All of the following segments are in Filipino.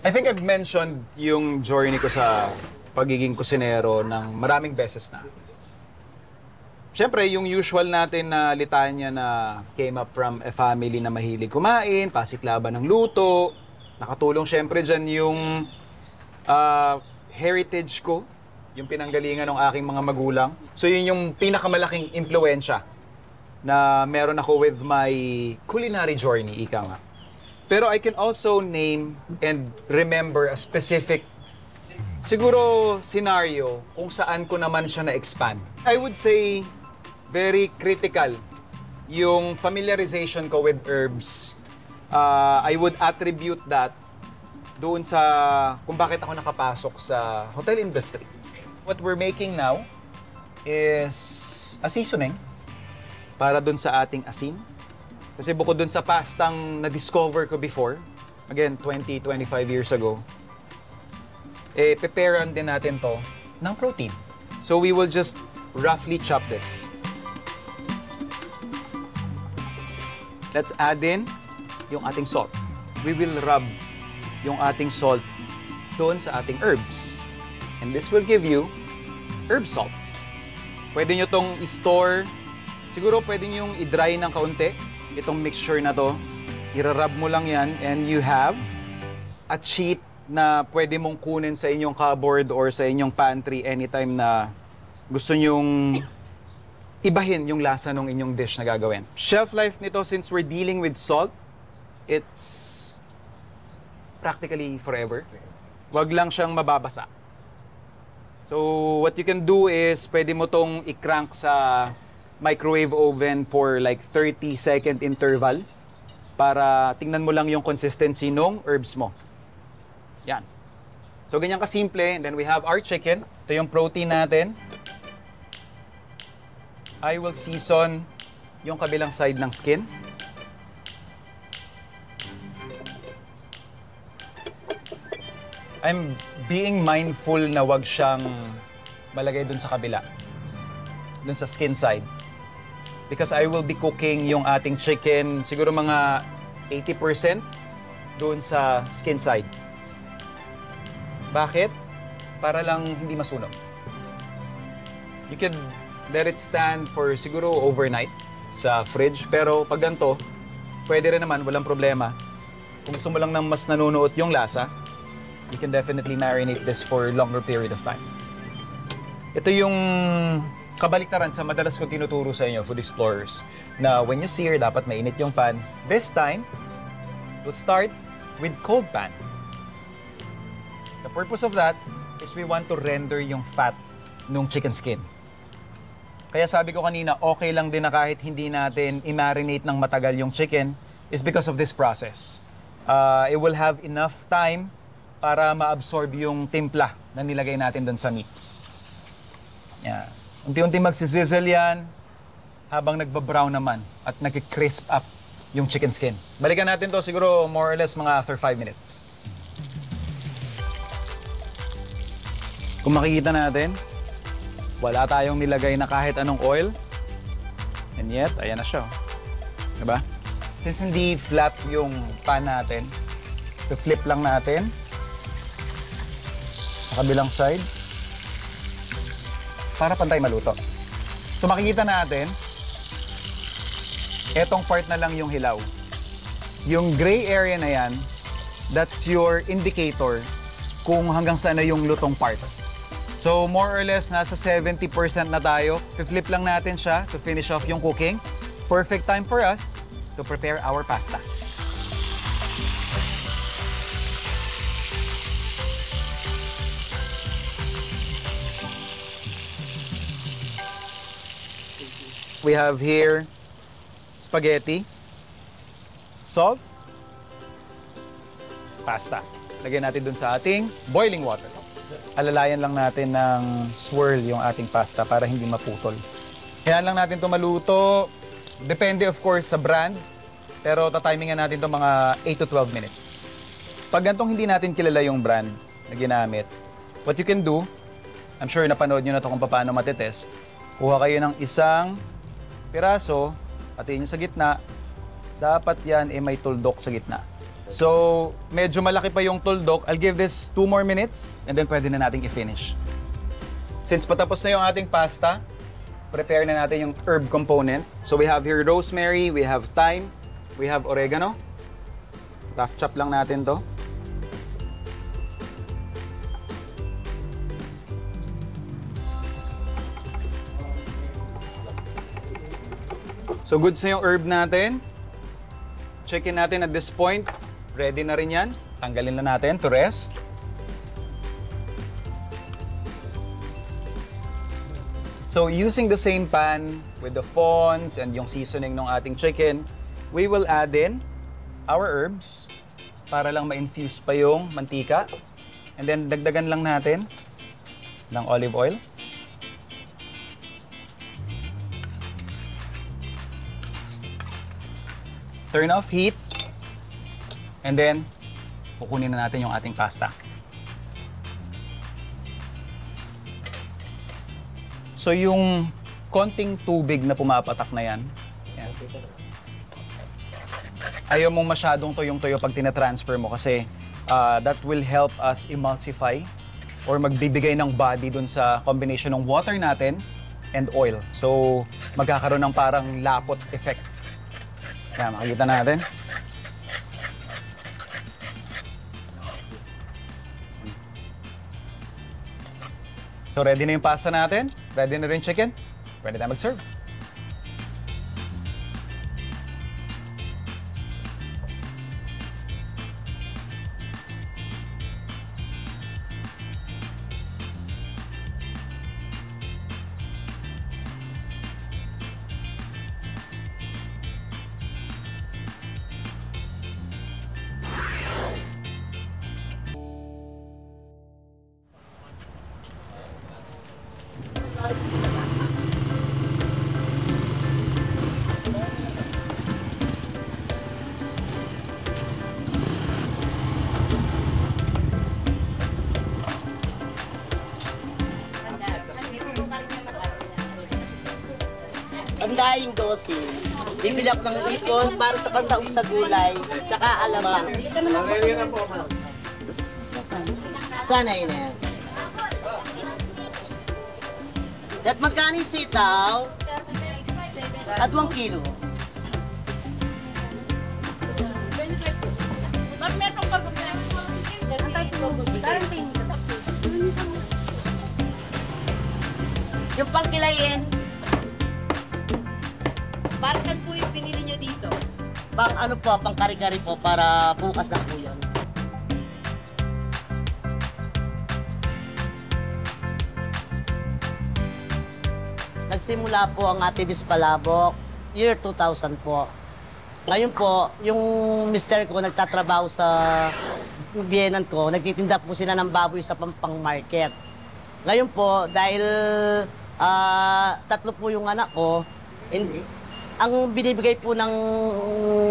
I think I've mentioned yung journey ko sa pagiging kusinero ng maraming beses na. Siyempre, yung usual natin na litanya na came up from a family na mahilig kumain, pasiklaban ng luto. Nakatulong siyempre dyan yung heritage ko, yung pinanggalingan ng aking mga magulang. So yun yung pinakamalaking impluensya na meron ako with my culinary journey, ika nga. Pero I can also name and remember a specific siguro scenario kung saan ko naman siya na-expand. I would say very critical yung familiarization ko with herbs. I would attribute that doon sa kung bakit ako nakapasok sa hotel industry. What we're making now is a seasoning para doon sa ating asin. Kasi bukod doon sa pastang na-discover ko before, again, 20-25 years ago, preparean din natin to ng protein. So we will just roughly chop this. Let's add in yung ating salt. We will rub yung ating salt doon sa ating herbs. And this will give you herb salt. Pwede nyo tong i-store. Siguro pwede nyo i-dry ng kaunti. Itong mixture na to. I-rub mo lang yan and you have a cheat na pwede mong kunin sa inyong cupboard or sa inyong pantry anytime na gusto nyong ibahin yung lasa ng inyong dish na gagawin. Shelf life nito, since we're dealing with salt, it's practically forever. Wag lang siyang mababasa. So what you can do is pwede mo tong i-crank sa microwave oven for like 30-second interval para tingnan mo lang yung consistency ng herbs mo. Yan. So ganyan kasimple. And then we have our chicken. Ito yung protein natin. I will season yung kabilang side ng skin. I'm being mindful na wag siyang malagay dun sa kabila. Dun sa skin side. Because I will be cooking yung ating chicken siguro mga 80% dun sa skin side. Bakit? Para lang hindi masunog. You can let it stand for siguro overnight sa fridge. Pero pag ganito, pwede rin naman, walang problema. Kung gusto mo lang ng mas nanunuot yung lasa, you can definitely marinate this for a longer period of time. Ito yung kabaliktaran sa madalas kong tinuturo sa inyo, food explorers, na when you sear, dapat mainit yung pan. This time, we'll start with cold pan. The purpose of that is we want to render yung fat nung chicken skin. Kaya sabi ko kanina, okay lang din na kahit hindi natin i-marinate ng matagal yung chicken is because of this process. It will have enough time para ma-absorb yung timpla na nilagay natin doon sa meat. Yan. Unti-unti magsisizzle yan habang nagba-brown naman at nag-crisp up yung chicken skin. Balikan natin to siguro more or less mga after 5 minutes. Kung makikita natin, wala tayong nilagay na kahit anong oil. And yet, ayan na siya. Diba? Since hindi flat yung pan natin, flip lang natin sa kabilang side para pantay maluto. So makikita natin, etong part na lang yung hilaw. Yung gray area na yan, that's your indicator kung hanggang saan na yung lutong part. So more or less, nasa 70% na tayo. Flip lang natin siya to finish off yung cooking. Perfect time for us to prepare our pasta. We have here spaghetti, salt, pasta. Lagyan natin dun sa ating boiling water. Alalayan lang natin ng swirl yung ating pasta para hindi maputol. Kaya lang natin ito maluto. Depende of course sa brand. Pero tatimingan natin ito mga 8 to 12 minutes. Pag gantong hindi natin kilala yung brand na ginamit, what you can do, I'm sure napanood nyo na ito kung paano matitest. Kuha kayo ng isang piraso, patiin nyo sa gitna. Dapat yan may tuldok sa gitna. So, medyo malaki pa yung tuldok. I'll give this 2 more minutes and then pwede na nating i-finish. Since patapos na yung ating pasta, prepare na natin yung herb component. So, we have here rosemary, we have thyme, we have oregano. Rough chop lang natin to. So, goods na yung herb natin. Chicken natin at this point. Ready na rin yan. Tanggalin na natin to rest. So, using the same pan with the fawns and yung seasoning ng ating chicken, we will add in our herbs para lang ma-infuse pa yung mantika. And then, dagdagan lang natin ng olive oil. Turn off heat. And then, kukunin na natin yung ating pasta. So, yung konting tubig na pumapatak na yan, ayaw mong masyadong tuyong-tuyo pag tinatransfer mo kasi that will help us emulsify or magbibigay ng body dun sa combination ng water natin and oil. So, magkakaroon ng parang lapot effect. Yan, makikita natin. So, ready na yung pasta natin. Ready na rin chicken. Ready na mag-serve. Tanda yung dosis. Bibili ako ng ipon para sa pasaog sa gulay, tsaka alamang. Sana yun eh. At magkano yung sitaw? At 1 kilo. Yung pangkilayin. Para saan po yung pinili nyo dito? Pang ano po, pang kari-kari po para bukas na po yun. Nagsimula po ang Atibis Palabok, year 2000 po. Ngayon po, yung mister ko nagtatrabaho sa biyenan ko, nagtitinda po sila ng baboy sa Pampang Market. Ngayon po, dahil 3 po yung anak ko, ang binibigay po ng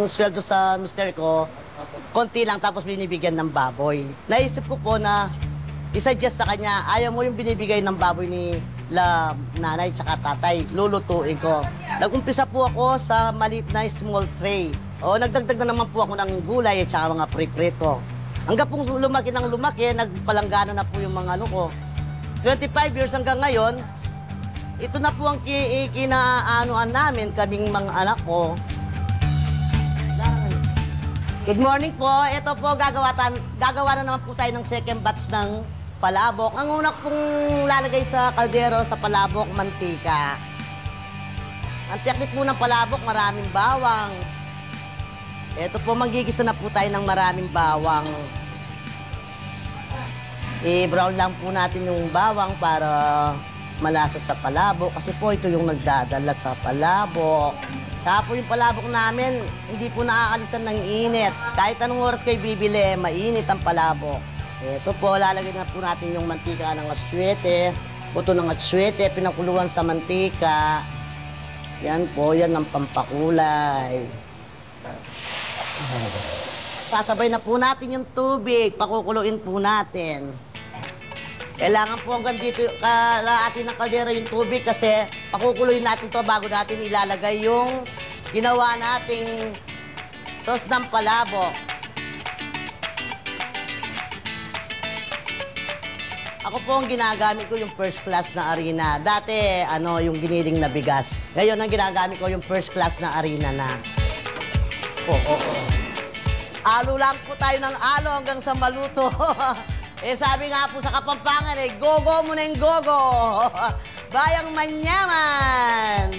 sweldo sa mister ko, konti lang tapos binibigyan ng baboy. Naisip ko po na isuggest sa kanya, ayaw mo yung binibigay ng baboy ni nanay tsaka tatay, lulutuin ko. Nag-umpisa po ako sa maliit na small tray. O nagdagdag na naman po ako ng gulay at saka mga pre-prito. Hanggang pong lumaki ng lumaki, nagpalanggana na po yung mga ano ko. 25 years hanggang ngayon, ito na po ang kinaanoan namin, kaming mga anak ko. Good morning po. Ito po, gagawa na naman po tayo ng second batch ng palabok. Ang una pong lalagay sa kaldero sa palabok, mantika. Ang teknik po ng palabok, maraming bawang. Ito po, magigisa na po tayo ng maraming bawang. I-brown lang po natin yung bawang para malasa sa palabok kasi po ito yung nagdadala sa palabok. Tapos yung palabok namin, hindi po nakakalisan ng init. Kahit anong oras kayo bibili, mainit ang palabok. Ito po, lalagay na po natin yung mantika ng aswete. Buto ng aswete, pinakuluan sa mantika. Yan po, yan ang pampakulay. Sasabay na po natin yung tubig, pakukuluin po natin. Kailangan po hanggang dito kalahati ng kaldera yung tubig kasi pakukuloyin natin to bago natin ilalagay yung ginawa nating sauce ng palabok. Ako po ang ginagamit ko yung first class na harina. Dati, yung giniling na bigas. Ngayon, ang ginagamit ko yung first class na harina na. Alo lang po tayo ng alo hanggang sa maluto. Sabi nga po sa Kapampangan, gogo mo na yung gogo. Bayang manyaman.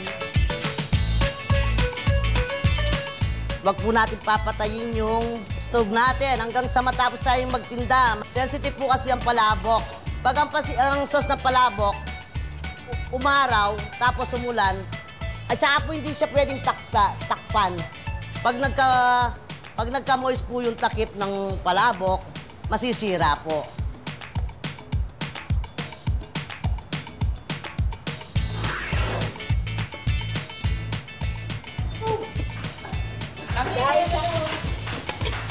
Wag po natin papatayin yung stove natin hanggang sa matapos tayong magtinda. Sensitive po kasi ang palabok. Pag ang sauce ng palabok, umaraw, tapos umulan, at saka po hindi siya pwedeng takpan. Pag nagka-moist po yung takip ng palabok, masisira po.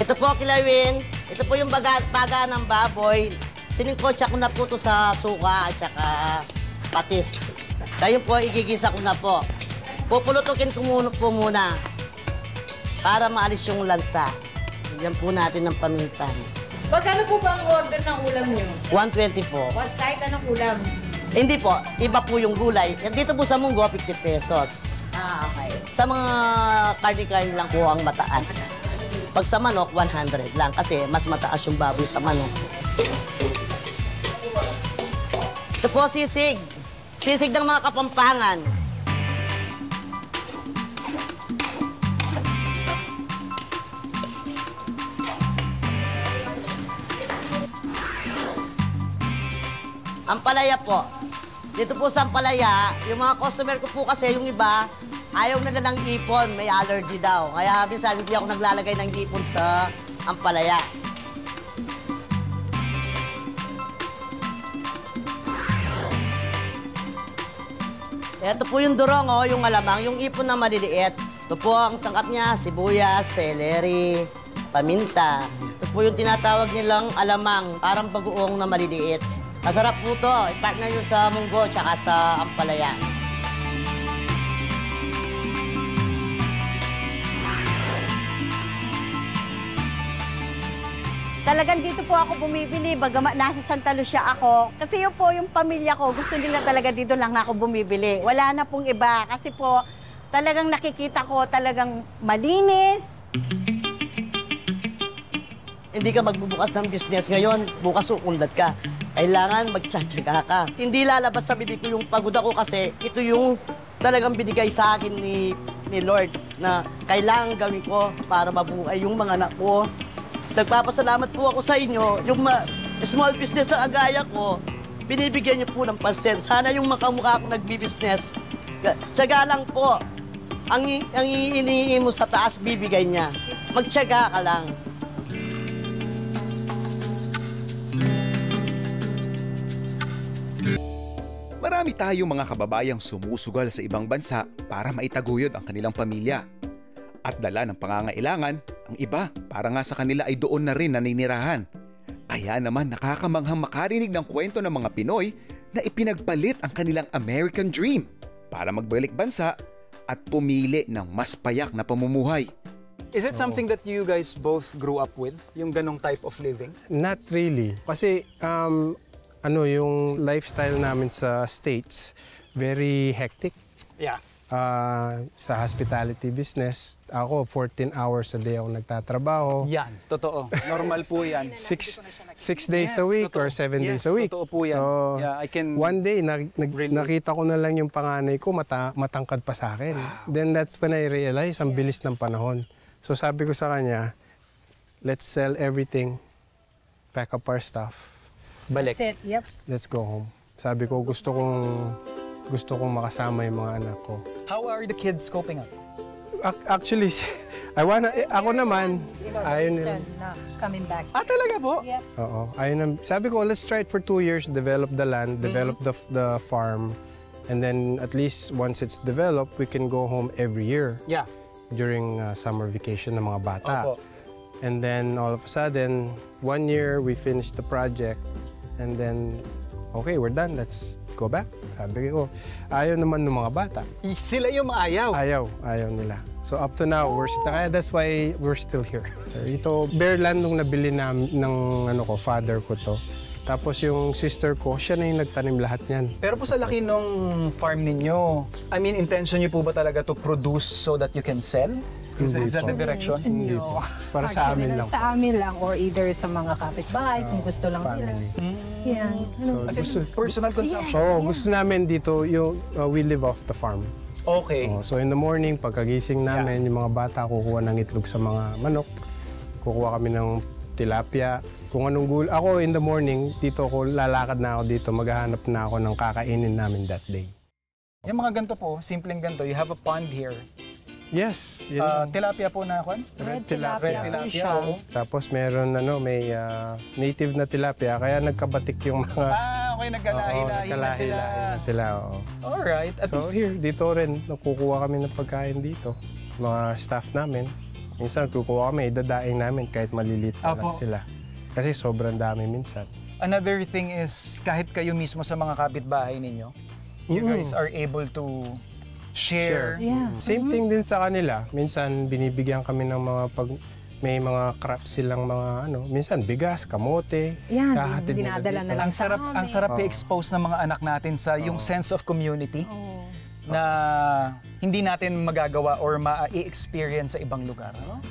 Ito po, kilawin. Ito po yung baga ng baboy. Siningkotsa ko na po ito sa suka at saka patis. Kaya po, igigisa ko na po. Pupulutukin ko po muna para maalis yung lansa. Bigyan po natin ng paminta. Magkano po ba ang order ng ulam niyo? 120 po. Kahit anong ulam? Hindi po, iba po yung gulay. Dito po sa munggo, 50 pesos. Okay. Sa mga karne-karne lang po ang mataas. Pag sa manok, 100 lang kasi mas mataas yung baboy sa manok. Ito po, sisig. Sisig ng mga Kapampangan. Ampalaya po. Dito po sa Ampalaya, yung mga customer ko po kasi, yung iba, ayaw nila ng ipon, may allergy daw. Kaya minsan hindi ako naglalagay ng ipon sa Ampalaya. Ito po yung durong, yung alamang, yung ipon na maliliit. Ito po ang sangkap niya, sibuyas, celery, paminta. Ito po yung tinatawag nilang alamang, parang bagoong na maliliit. Masarap po ito, i-partner nyo sa munggo tsaka sa ampalaya. Talagang dito po ako bumibili, bagamat nasa Santa Lucia ako. Kasi yun po yung pamilya ko, gusto nila talaga dito lang ako bumibili. Wala na pong iba kasi po talagang nakikita ko talagang malinis. Hindi ka magbubukas ng business ngayon, bukas uunlad ka. Kailangan magtsatsaga ka. Hindi lalabas sa bibig ko yung pagod ako kasi ito yung talagang binigay sa akin ni Lord na kailangan gawin ko para mabuhay yung mga anak ko. Nagpapasalamat po ako sa inyo, yung small business na agaya ko, binibigyan niyo po ng pansin. Sana yung makamukha ko nagbi-business, tiyaga lang po. Ang iniingin mo sa taas, bibigay niya. Magtiyaga ka lang. Marami tayong mga kababayang sumusugal sa ibang bansa para maitaguyod ang kanilang pamilya. At dala ng pangangailangan, ang iba para nga sa kanila ay doon na rin naninirahan. Kaya naman nakakamanghang makarinig ng kwento ng mga Pinoy na ipinagpalit ang kanilang American Dream para magbalik bansa at pumili ng mas payak na pamumuhay. Is it something that you guys both grew up with? Yung ganong type of living? Not really. Kasi yung lifestyle namin sa States, very hectic. Yeah. Sa hospitality business, ako 14 hours a day ako nagtatrabaho. Yan, totoo. Normal po yan. 6 days a week totoo. or 7 days a week. Totoo po yan. So, Yeah, I can one day, relate. nakita ko na lang yung panganay ko, matangkad pa sa akin. Then that's when I realized, ang bilis ng panahon. So sabi ko sa kanya, let's sell everything, pack up our stuff, balik. That's it, yep. let's go home. Sabi ko, gusto kong makasama yung mga anak ko. How are the kids coping up? Actually, ako naman, ayaw nila. Coming back. Talaga po? Yep. Oo, sabi ko, let's try it for 2 years, develop the land, develop the farm, and then at least once it's developed, we can go home every year Yeah. during summer vacation ng mga bata. Opo. And then all of a sudden, 1 year, we finished the project, and then, okay, we're done, let's go back. Sabi ko, ayaw naman ng mga bata. Sila yung ayaw. Ayaw nila. So up to now, that's why we're still here. Ito, bare land nung nabili ng father ko to. Tapos yung sister ko, siya na yung nagtanim lahat niyan. Pero po sa laki nung farm ninyo, I mean, intention niyo po ba talaga to produce so that you can sell? Is that the direction? Hindi po. Para sa amin lang. Sa amin lang or either sa mga kapitbahay kung gusto lang nila. Yan. So, As in, personal consumption? gusto namin dito yung we live off the farm. Okay. So in the morning, pagkagising namin, yung mga bata kukuha ng itlog sa mga manok. Kukuha kami ng tilapia. Kung anong gulo. Ako in the morning, dito ako, lalakad na ako dito, maghahanap na ako ng kakainin namin that day. Yung mga ganito po, simpleng ganito, you have a pond here. Yes. Yun. Tilapia po na kwan? Red tilapia. Red tilapia, oo. Tapos meron may native na tilapia, kaya nagkabatik yung mga... Okay, nagkalahi-lahi na sila. na sila, oo. Alright, at So least, here, dito rin, nakukuha kami ng pagkain dito. Mga staff namin. Minsan, kukuha kami, idadaing namin kahit maliliit na lang Apo. sila. Kasi sobrang dami minsan. another thing is, kahit kayo mismo sa mga kapitbahay ninyo, you guys are able to share. Yeah. Same thing din sa kanila. Minsan, binibigyan kami ng mga may mga crops silang mga minsan bigas, kamote, Yan, kahatid nila dinadala dito. na lang Ang sarap i-expose ng mga anak natin sa yung sense of community na hindi natin magagawa or ma-experience sa ibang lugar. Ano?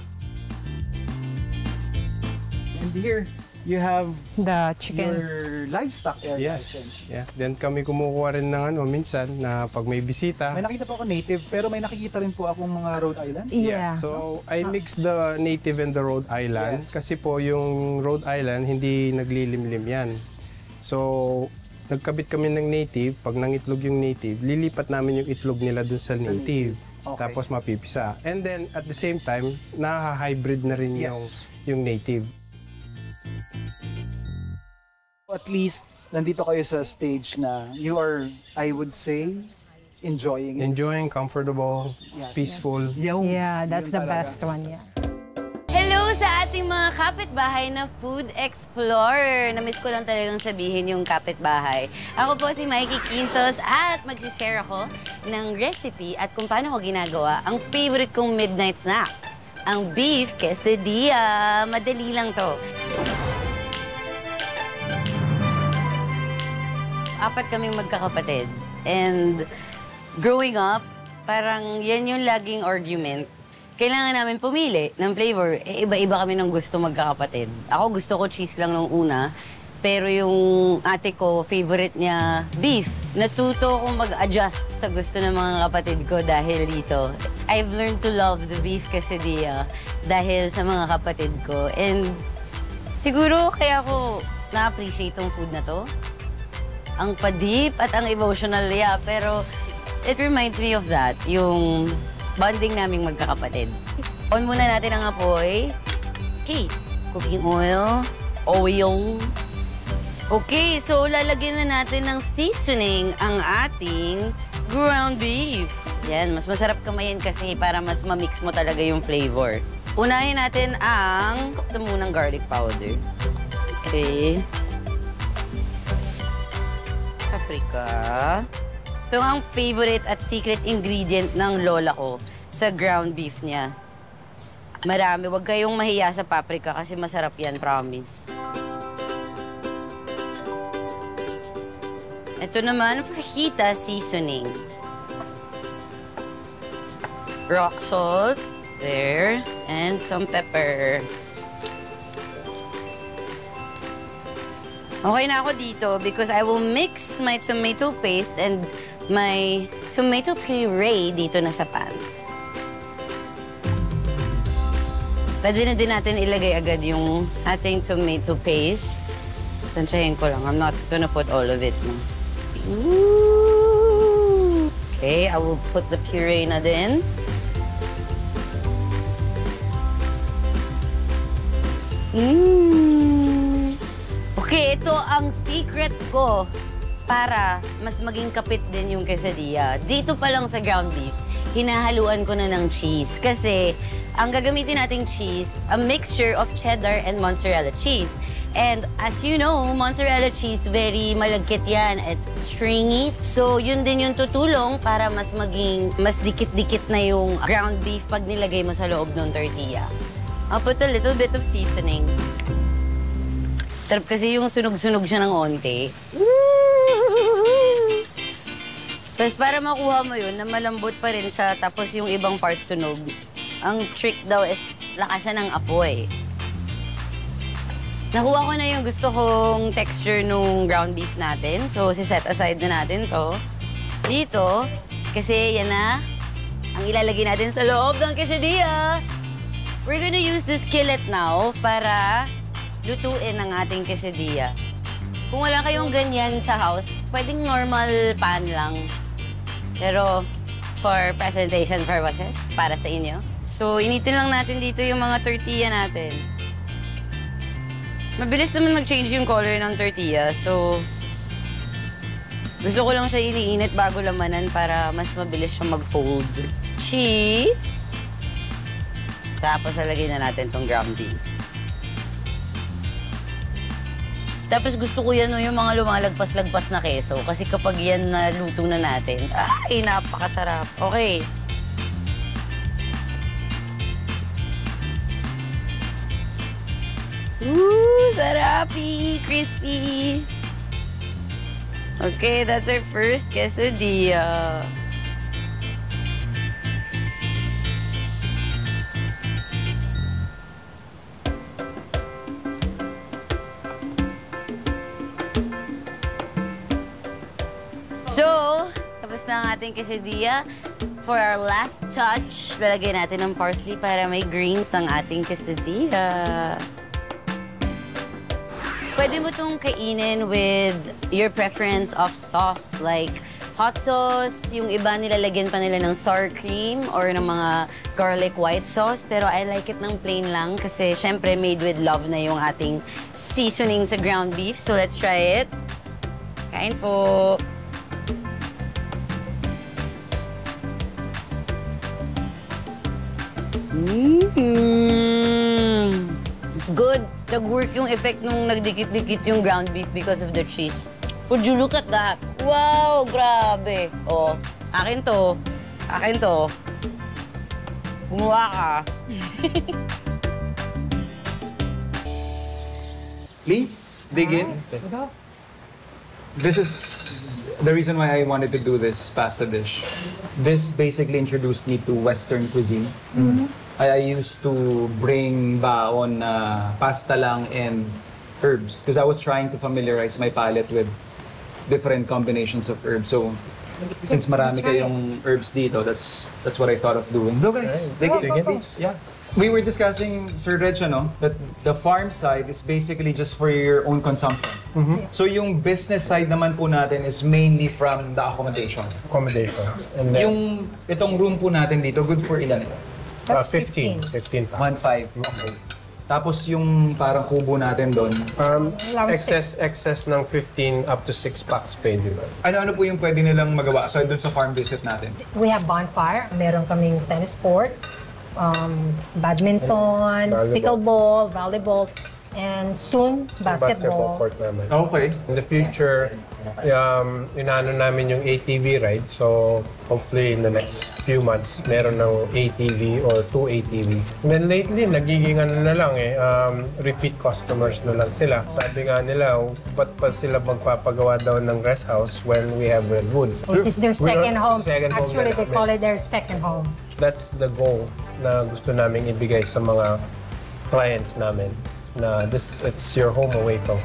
And here, you have The chicken. your livestock area. I think. Yes. Yeah. Then kami kumukuha rin ng minsan na pag may bisita. May nakita po ako native, pero may nakikita rin po akong mga Rhode Island. Yeah. So, I mix the native and the Rhode Island Yes. kasi po yung Rhode Island hindi naglilimlim yan. So, nagkabit kami ng native, pag nangitlog yung native, lilipat namin yung itlog nila dun sa native. Okay. Tapos mapipisa. And then, at the same time, naha-hybrid na rin Yes. yung native. At least, nandito kayo sa stage na you are, I would say, enjoying it. Enjoying, comfortable, Yes. peaceful. Yeah, that's Yun the talaga. best one, yeah. Hello sa ating mga kapitbahay na food explorer. Namiss ko lang talagang sabihin yung kapitbahay. Ako po si Mikey Quintos at mag-share ako ng recipe at kung paano ko ginagawa ang favorite kong midnight snack, ang beef quesadilla. Madali lang to. Apat kaming magkakapatid. And growing up, parang yan yung laging argument. Kailangan namin pumili ng flavor. Iba-iba kami ng gusto magkakapatid. Ako gusto ko cheese lang nung una. Pero yung ate ko, favorite niya beef. Natuto akong mag-adjust sa gusto ng mga kapatid ko dahil dito. I've learned to love the beef quesadilla dahil sa mga kapatid ko. And siguro kaya ako na-appreciate tong food na to. Ang pa-deep at ang emotional, yeah. Pero it reminds me of that, yung bonding naming magkakapatid. On muna natin ang apoy. Okay, cooking oil. Okay, so lalagyan na natin ng seasoning ang ating ground beef. Yan, mas masarap kamayin kasi para mas ma-mix mo talaga yung flavor. Unahin natin ang ito munang garlic powder. Okay. Paprika. Ito ang favorite at secret ingredient ng lola ko sa ground beef niya. Marami. Huwag kayong mahiya sa paprika kasi masarap yan, promise. Ito naman, fajita seasoning. Rock salt. There. And some pepper. Okay na ako dito because I will mix my tomato paste and my tomato puree dito na sa pan. Pwede na din natin ilagay agad yung ating tomato paste. Tansyahin ko lang. I'm not gonna put all of it. No? Ooh. Okay, I will put the puree na din. Okay, ito ang secret ko para mas maging kapit din yung quesadilla. Dito pa lang sa ground beef, hinahaluan ko na ng cheese. Kasi ang gagamitin nating cheese, a mixture of cheddar and mozzarella cheese. And as you know, mozzarella cheese, very malagkit yan at stringy. So yun din yung tutulong para mas maging, mas dikit-dikit na yung ground beef pag nilagay mo sa loob ng tortilla. I'll put a little bit of seasoning. Sarap kasi yung sunog-sunog siya ng onte. Tapos para makuha mo yun, na malambot pa rin siya, tapos yung ibang part sunog, ang trick daw is lakasan ng apoy. Nakuha ko na yung gusto kong texture nung ground beef natin. So, si-set aside na natin to. Dito, kasi yan na ang ilalagay natin sa loob ng quesadilla. We're gonna use this skillet now para lutuin ang ating quesadilla. Kung wala kayong ganyan sa house, pwedeng normal pan lang. Pero for presentation purposes, para sa inyo. So, initin lang natin dito yung mga tortilla natin. Mabilis naman mag-change yung color ng tortilla. So, gusto ko lang siya iniinit bago lamanan para mas mabilis siya mag-fold. Cheese. Tapos, lalagay na natin tong ground beef. Tapos gusto ko yan yung mga lumalagpas-lagpas na keso. Kasi kapag yan naluto na natin, ay, napakasarap. Okay. Sarapi! Crispy! Okay, that's our first quesadilla. So, tapos na ang ating quesadilla. For our last touch, lalagay natin ng parsley para may greens ang ating quesadilla. Pwede mo itong kainin with your preference of sauce, like hot sauce, yung iba nilalagyan pa nila ng sour cream or ng mga garlic white sauce. Pero I like it ng plain lang kasi syempre made with love na yung ating seasoning sa ground beef. So let's try it. Kain po. It's good. Nag-work yung effect nung nagdikit-dikit yung ground beef because of the cheese. Would you look at that? Wow, grabe. Oh, akin to. Akin to. Gumawa ka. Please, dig in. This is the reason why I wanted to do this pasta dish. This basically introduced me to Western cuisine. I used to bring baon pasta lang and herbs because I was trying to familiarize my palate with different combinations of herbs. So, since marami kayong herbs dito, that's what I thought of doing. Go guys, dig in. Yeah. We were discussing, Sir Reg, that the farm side is basically just for your own consumption. So yung business side naman po natin is mainly from the accommodation. And then, Itong room po natin dito, good for ilan ito? That's 15 pounds. 1.5. Okay. Tapos yung parang kubo natin doon. Excess ng 15 up to 6 packs pwede ba? Ano po yung pwede nilang magawa aside doon sa farm visit natin? We have bonfire. Meron kaming tennis court, badminton, pickleball, volleyball, and soon, basketball. court naman. Okay. In the future, inaano namin yung ATV ride. So, hopefully in the next few months, meron ng ATV or 2 ATV. And then lately, nagiging repeat customers na lang sila. Sabi nga nila, ba't pa sila magpapagawa daw ng rest house when we have Redwood? Which is their second home. Second home Actually, na they namin. call it their second home. That's the goal na gusto namin ibigay sa mga clients namin. Na it's your home away from.